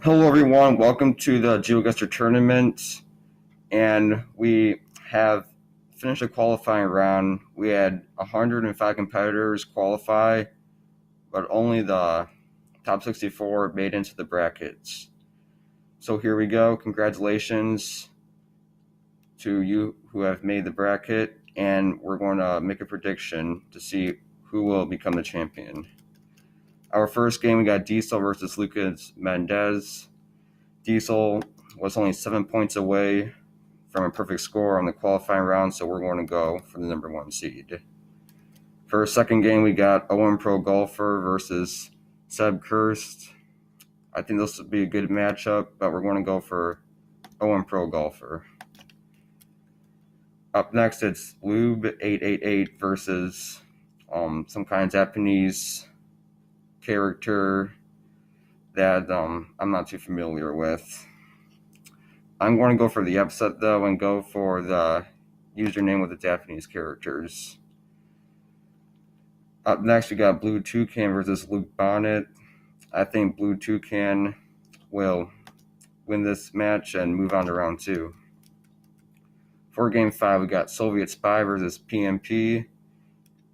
Hello, everyone. Welcome to the Geoguessr tournament. And we have finished the qualifying round. We had 105 competitors qualify, but only the top 64 made into the brackets. So here we go. Congratulations to you who have made the bracket. And we're going to make a prediction to see who will become the champion. Our first game, we got Diesel versus Lucas Mendez. Diesel was only 7 points away from a perfect score on the qualifying round, so we're going to go for the number one seed. For our second game, we got Owen Pro Golfer versus Seb Kirst. I think this will be a good matchup, but we're going to go for Owen Pro Golfer. Up next, it's Lube888 versus some kind of Japanese character that I'm not too familiar with. I'm going to go for the upset, though, and go for the username with the Japanese characters. Up next, we got Blue Toucan versus Luke Bonnet. I think Blue Toucan will win this match and move on to round two. For Game 5, we got Soviet Spy versus PMP.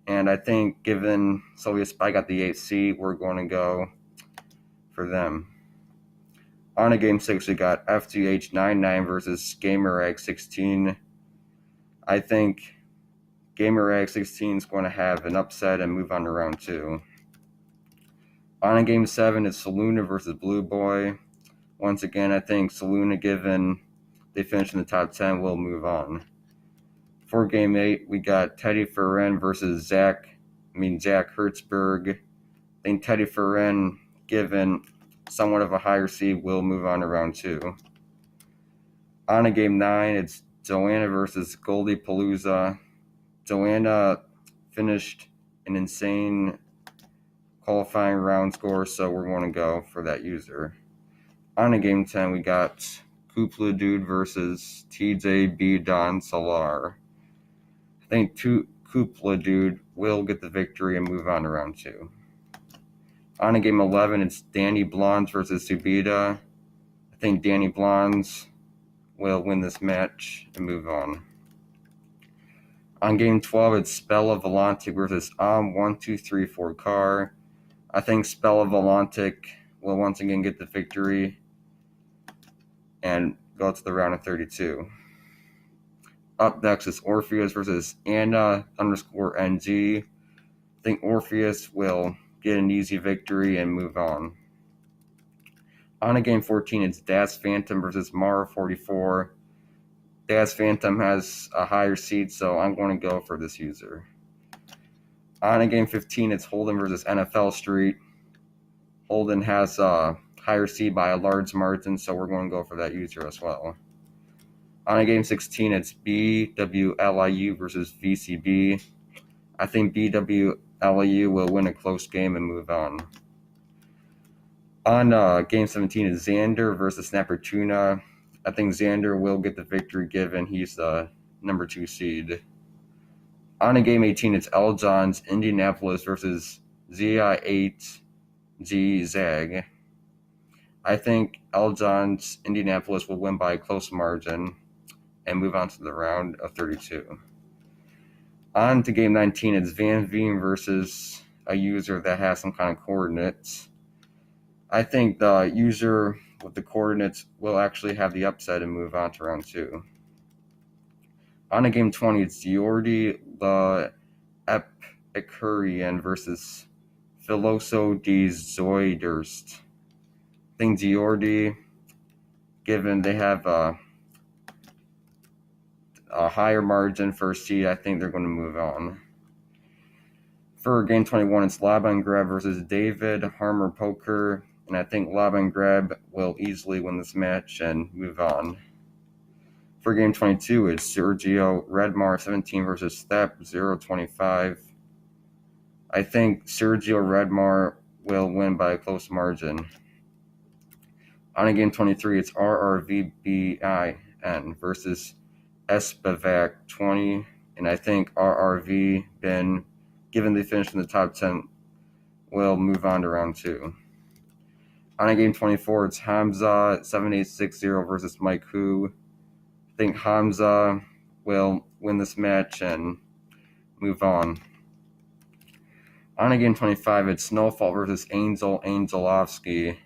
And I think given Soviet Spy got the 8th seed, we're going to go for them. On to Game 6, we got FGH99 versus GamerAg16. I think GamerAg16 is going to have an upset and move on to round two. On to Game 7, it's Saluna versus Blue Boy. Once again, I think Saluna, given they finish in the top 10, will move on. For Game 8, we got Teddy Ferren versus Jack Hertzberg. I think Teddy Ferren, given somewhat of a higher seed, will move on to round two. On to Game 9, it's Joanna versus Goldie Palooza. Joanna finished an insane qualifying round score, so we're going to go for that user. On to Game 10, we got Kupla Dude versus TJB Don Solar. I think Kupla Dude will get the victory and move on to round two. On to Game 11, it's Danny Blondes versus Subida. I think Danny Blondes will win this match and move on. On Game 12, it's Spella Volantic versus 1234 Car. I think Spella Volantic will once again get the victory and go to the round of 32. Up next is Orpheus versus Anna_NG. I think Orpheus will get an easy victory and move on. On to Game 14, it's Das Phantom versus Mara44. Das Phantom has a higher seed, so I'm going to go for this user. On to Game 15, it's Holden versus NFL Street. Holden has a higher seed by a large margin, so we're going to go for that user as well. On to Game 16, it's BWLIU versus VCB. I think BWLIU will win a close game and move on. On Game 17 is Xander versus Snapper Tuna. I think Xander will get the victory given he's the number 2 seed. On to Game 18, it's L. John's Indianapolis versus ZI8G Zag. I think L. John's Indianapolis will win by a close margin and move on to the round of 32. On to Game 19, it's Van Veen versus a user that has some kind of coordinates. I think the user with the coordinates will actually have the upset and move on to round two. On to Game 20, it's Jordi the Epicurian versus Filoso de Zoidurst. I think Jordi, given they have a higher margin for a seed, I think they're going to move on. For Game 21, it's Laban Grab versus David Harmer Poker, and I think Laban Grab will easily win this match and move on. For Game 22, it's Sergio Redmar 17 versus Step 025. I think Sergio Redmar will win by a close margin. On to Game 23, it's RRVBIN versus Espavac 20, and I think RRV Ben, given they finished in the top 10, will move on to round two. On game 24, it's Hamza 7860 versus Mike Hu. I think Hamza will win this match and move on. On game 25, it's Snowfall versus Angel Angelovsky.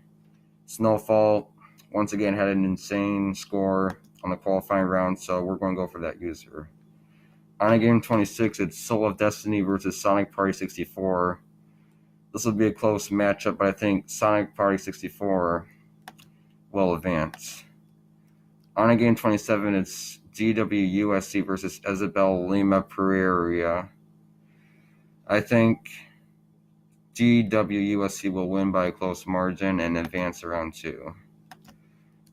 Snowfall once again had an insane score on the qualifying round, so we're going to go for that user. On game 26, it's Soul of Destiny versus Sonic Party 64. This will be a close matchup, but I think Sonic Party 64 will advance. On game 27, it's GWUSC versus Isabel Lima Pereira. I think GWUSC will win by a close margin and advance to round 2.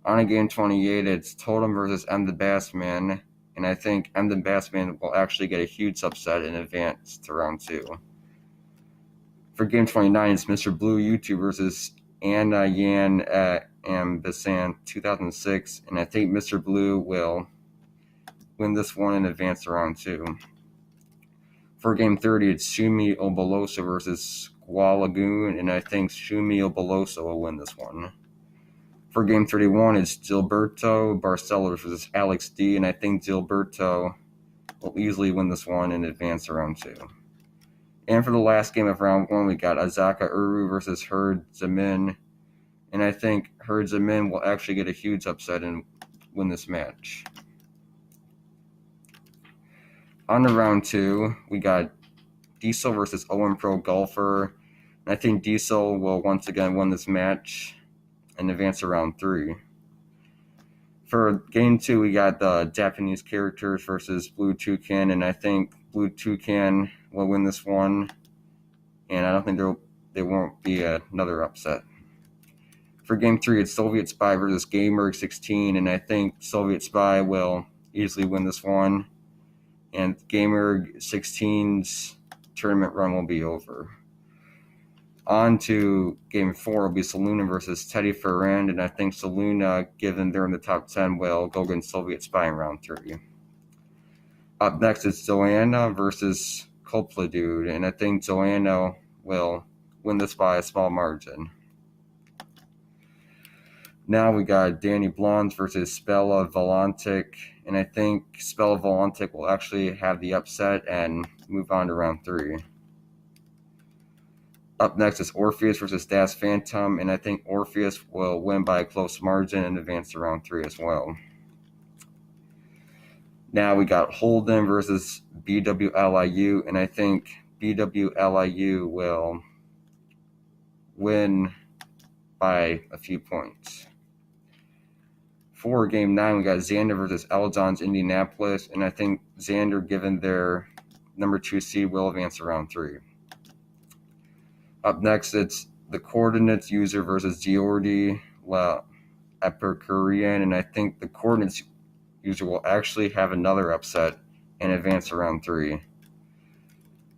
On game 28, it's Totem versus M the Bassman, and I think M the Bassman will actually get a huge upset and advance to round 2. For game 29, it's Mr. Bwliu versus Anna Yan Ambisan 2006, and I think Mr. Bwliu will win this one and advance to round 2. For game 30, it's Shumi Oboloso versus Lagoon, and I think Shumi Oboloso will win this one. For game 31, it's Gilberto Barcelos versus Alex D, and I think Gilberto will easily win this one and advance to round 2. And for the last game of round 1, we got Azaka Uru versus Herd Zamin, and I think Herd Zamin will actually get a huge upset and win this match. On to round 2, we got Diesel versus Owen Pro Golfer, and I think Diesel will once again win this match and advance to round 3. For game 2, we got the Japanese characters versus Blue Toucan, and I think Blue Toucan will win this one, and I don't think there won't be another upset. For game 3, it's Soviet Spy versus Gamer 16, and I think Soviet Spy will easily win this one, and Gamer 16's tournament run will be over. On to game 4 will be Saluna versus Teddy Ferrand, and I think Saluna, given they're in the top 10, will go against Soviet Spy in round 3. Up next is Joanna versus Copla Dude, and I think Joanna will win this by a small margin. Now we got Danny Blondes versus Spella Volantic, and I think Spella Volantic will actually have the upset and move on to round 3. Up next is Orpheus versus Das Phantom, and I think Orpheus will win by a close margin and advance to round 3 as well. Now we got Holden versus BWLIU, and I think BWLIU will win by a few points. For game 9, we got Xander versus L. John's Indianapolis, and I think Xander, given their number 2 seed, will advance to round 3. Up next, it's the Coordinates user versus Geordi La Epicurean, and I think the Coordinates user will actually have another upset and advance to round 3.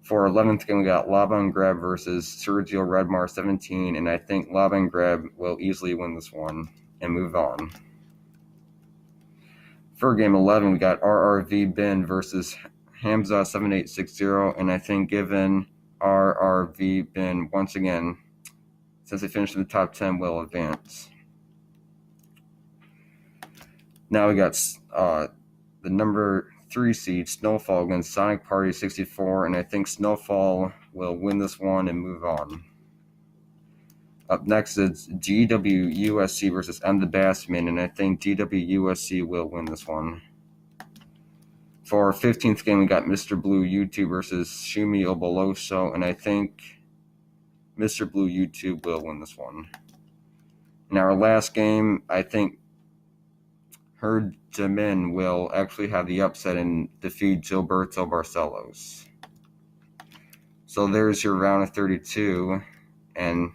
For 11th game, we got Laban Grab versus Sergio Redmar 17, and I think Laban Grab will easily win this one and move on. For game 11, we got RRV Bin versus Hamza 7860, and I think given RRV Bin once again, since they finished in the top 10, will advance. Now we got the number 3 seed Snowfall against Sonic Party 64, and I think Snowfall will win this one and move on. Up next is GWUSC versus M the Bassman, and I think GWUSC will win this one. For our 15th game, we got Mr. Bwliu versus Shumi Oboloso, and I think Mr. Bwliu will win this one. In our last game, I think Herd Jamin will actually have the upset and defeat Gilberto Barcelos. So there's your round of 32, and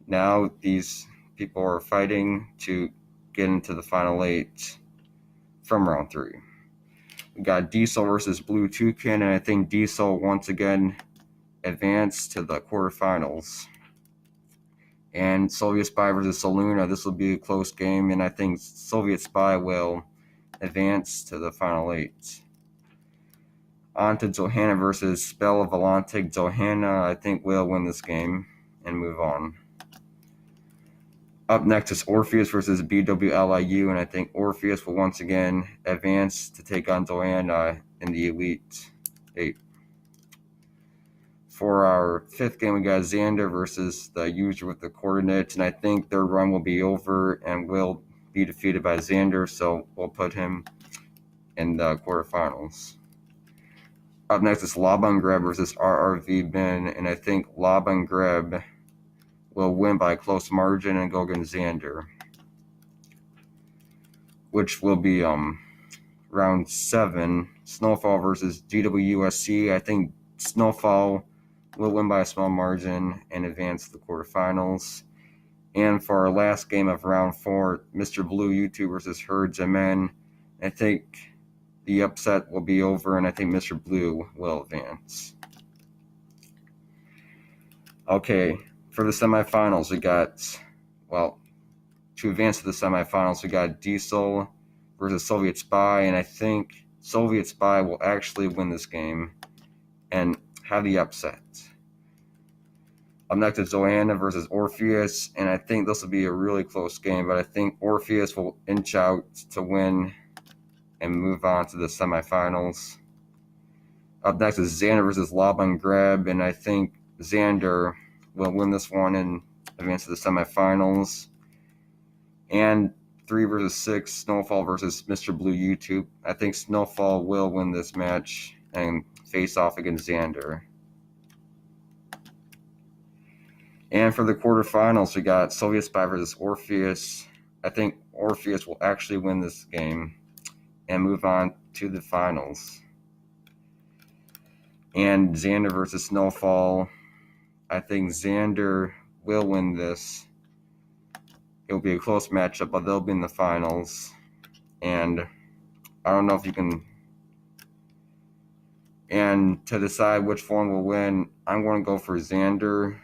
now these people are fighting to get into the final 8 from round 3. We got Diesel versus Blue Toucan, and I think Diesel once again advanced to the quarterfinals. And Soviet Spy versus Saluna, this will be a close game, and I think Soviet Spy will advance to the final 8. On to Johanna versus Spella Volantic. Johanna, I think, will win this game and move on. Up next is Orpheus versus Bwliu, and I think Orpheus will once again advance to take on Diana in the Elite 8. For our fifth game, we got Xander versus the user with the coordinates, and I think their run will be over and will be defeated by Xander, so we'll put him in the quarterfinals. Up next is Laban Greb versus RRV Ben, and I think Laban Greb will win by a close margin and go against Xander, which will be round 7. Snowfall versus GWUSC. I think Snowfall will win by a small margin and advance to the quarterfinals. And for our last game of round 4, Mr. Bwliu U2 versus Herds and Men, I think the upset will be over, and I think Mr. Bwliu will advance. Okay, for the semifinals, we got, to advance to the semifinals, we got Diesel versus Soviet Spy, and I think Soviet Spy will actually win this game and have the upset. Up next is Zoanna versus Orpheus, and I think this will be a really close game, but I think Orpheus will inch out to win and move on to the semifinals. Up next is Xander versus Laban Greb, and I think Xander will win this one and advance to the semifinals. And 3 versus 6, Snowfall versus Mr. Bwliu YouTube. I think Snowfall will win this match and face off against Xander. And for the quarterfinals, we got Soviet Spy versus Orpheus. I think Orpheus will actually win this game and move on to the finals. And Xander versus Snowfall. I think Xander will win this. It will be a close matchup, but they'll be in the finals. And I don't know if you can. And to decide which one will win, I'm going to go for Xander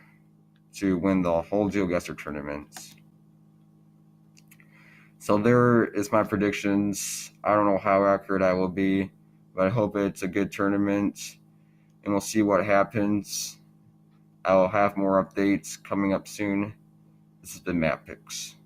to win the whole Geoguessr tournament. So there is my predictions. I don't know how accurate I will be, but I hope it's a good tournament, and we'll see what happens. I will have more updates coming up soon. This has been Matt Picks.